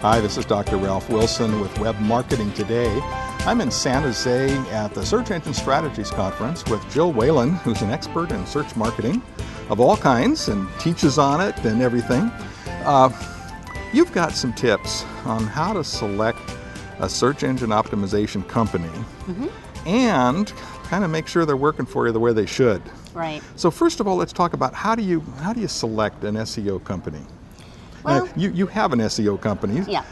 Hi, this is Dr. Ralph Wilson with Web Marketing Today. I'm in San Jose at the Search Engine Strategies Conference with Jill Whalen, who's an expert in search marketing of all kinds and teaches on it and everything. You've got some tips on how to select a search engine optimization company and kind of make sure they're working for you the way they should. Right. So first of all, let's talk about how do you select an SEO company? Well, you have an SEO company, yeah.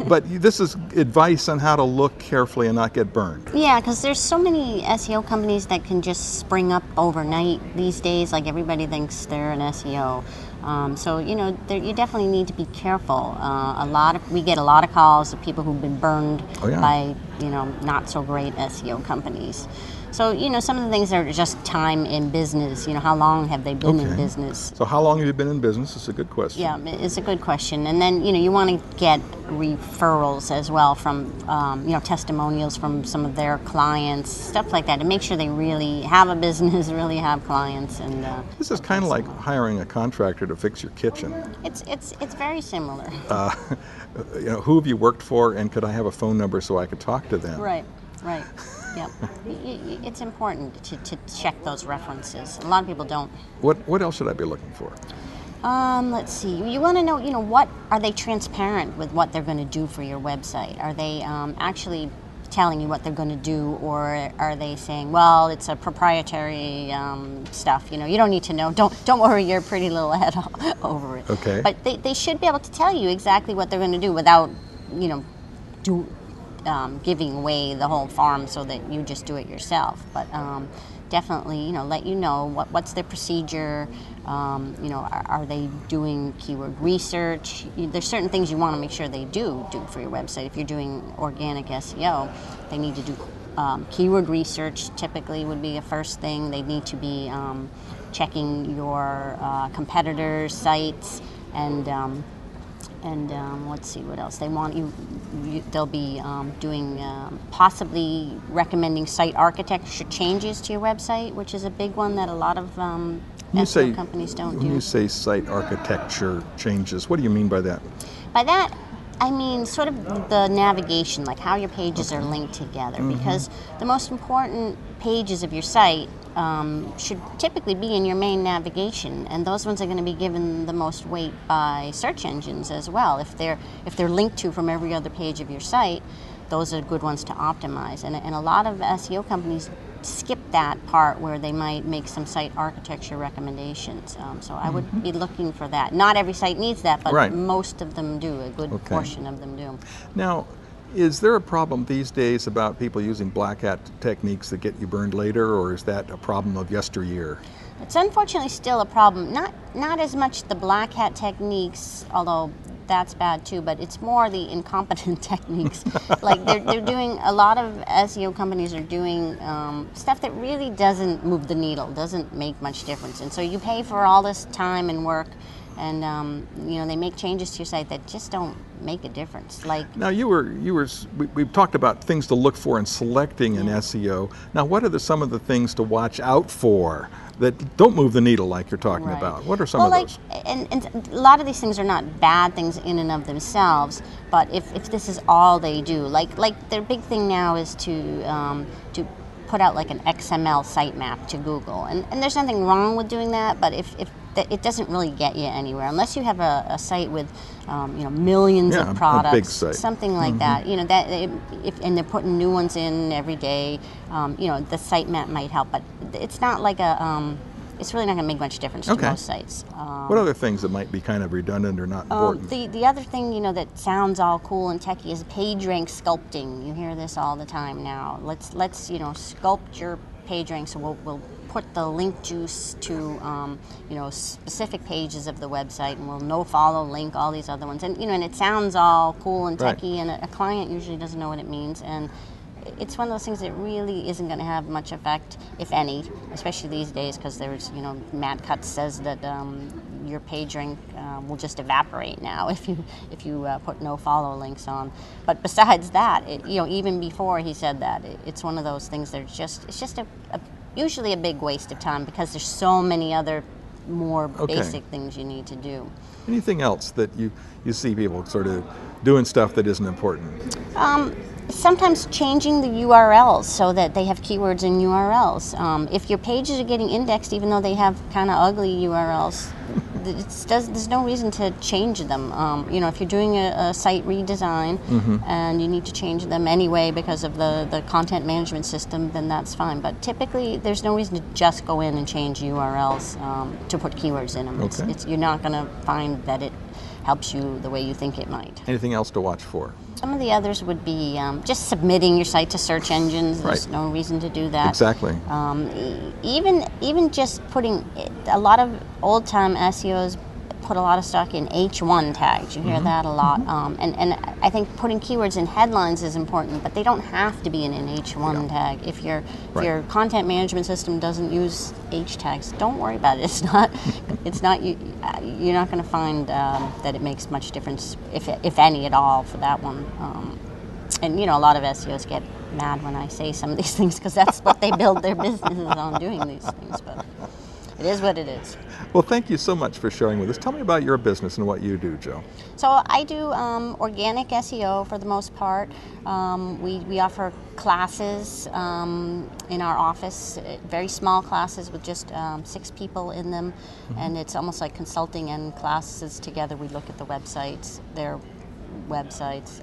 but this is advice on how to look carefully and not get burned. Yeah, because there's so many SEO companies that can just spring up overnight these days. Like everybody thinks they're an SEO. So you definitely need to be careful. We get a lot of calls of people who've been burned by not so great SEO companies. So some of the things are just time in business. How long have they been in business? So how long have you been in business? It's a good question. Yeah, it's a good question. And then you want to get referrals as well from testimonials from some of their clients, stuff like that, to make sure they really have a business, really have clients. And this is kind of like hiring a contractor to fix your kitchen. It's very similar. Who have you worked for, and could I have a phone number so I could talk to them? Right. Yeah, it's important to check those references. A lot of people don't. What else should I be looking for? Let's see. You want to know, what are they transparent with what they're going to do for your website? Are they actually telling you what they're going to do, or are they saying, well, it's a proprietary stuff? You don't need to know. Don't worry your pretty little head over it. Okay. But they should be able to tell you exactly what they're going to do without, giving away the whole farm so that you just do it yourself. But definitely, let you know what's their procedure. Are they doing keyword research? There's certain things you want to make sure they do for your website. If you're doing organic SEO, they need to do keyword research. Typically, would be a first thing. They need to be checking your competitors' sites and let's see what else they want. They'll be doing possibly recommending site architecture changes to your website, which is a big one that a lot of SEO companies don't do. When you say site architecture changes, what do you mean by that? By that, I mean sort of the navigation, like how your pages are linked together, because the most important pages of your site should typically be in your main navigation, and those ones are going to be given the most weight by search engines as well. If they're linked to from every other page of your site, those are good ones to optimize. And a lot of SEO companies skip that part where they might make some site architecture recommendations. So I would be looking for that. Not every site needs that, but most of them do. A good portion of them do. Now, is there a problem these days about people using black hat techniques that get you burned later, or is that a problem of yesteryear? It's unfortunately still a problem. Not as much the black hat techniques, although that's bad too, but it's more the incompetent techniques. Like they're doing, a lot of SEO companies are doing stuff that really doesn't move the needle, doesn't make much difference. And so you pay for all this time and work, and they make changes to your site that just don't make a difference. Like now, we've talked about things to look for in selecting an SEO. Now, what are some of the things to watch out for that don't move the needle like you're talking about? What are some of those? And a lot of these things are not bad things in and of themselves, but if this is all they do, like their big thing now is to put out like an XML sitemap to Google, and there's nothing wrong with doing that, but if it doesn't really get you anywhere unless you have a site with millions of products, a big site. Something like that. And they're putting new ones in every day. The sitemap might help, but it's not like it's really not going to make much difference to most sites. What other things that might be kind of redundant or not important? The other thing that sounds all cool and techy is page rank sculpting. You hear this all the time now. Let's sculpt your page rank, so we'll put the link juice to specific pages of the website, and we'll no-follow link all these other ones. And and it sounds all cool and techy, and a client usually doesn't know what it means. And it's one of those things that really isn't going to have much effect, if any, especially these days, because there's, Matt Cutts says that your page rank will just evaporate now if you put no follow links on. But besides that, even before he said that, it's one of those things that it's just usually a big waste of time, because there's so many other more Okay. basic things you need to do. Anything else that you see people sort of doing stuff that isn't important? Sometimes changing the URLs so that they have keywords in URLs. If your pages are getting indexed, even though they have kind of ugly URLs, there's no reason to change them. If you're doing a site redesign and you need to change them anyway because of the content management system, then that's fine. But typically, there's no reason to just go in and change URLs to put keywords in them. Okay. You're not going to find that it helps you the way you think it might. Anything else to watch for? Some of the others would be just submitting your site to search engines. There's Right. no reason to do that. Exactly. Even just putting a lot of old time SEOs put a lot of stock in H1 tags. You hear that a lot. And I think putting keywords in headlines is important, but they don't have to be in an H1 tag. If your content management system doesn't use H tags, don't worry about it. You're not going to find that it makes much difference, if any at all, for that one. And a lot of SEOs get mad when I say some of these things because that's what they build their businesses on, doing these things. But it is what it is. Well, thank you so much for sharing with us. Tell me about your business and what you do, Joe. So I do organic SEO for the most part. We offer classes in our office, very small classes with just 6 people in them, and it's almost like consulting and classes together. We look at the websites, their websites.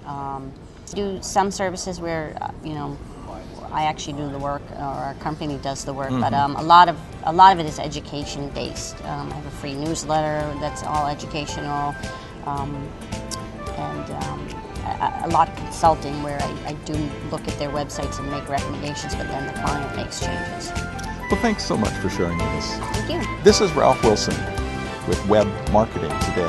Do some services where I actually do the work, or our company does the work, but a lot of it is education based. I have a free newsletter that's all educational, and a lot of consulting where I do look at their websites and make recommendations, but then the client makes changes. Well, thanks so much for sharing with us. Thank you. This is Ralph Wilson with Web Marketing Today.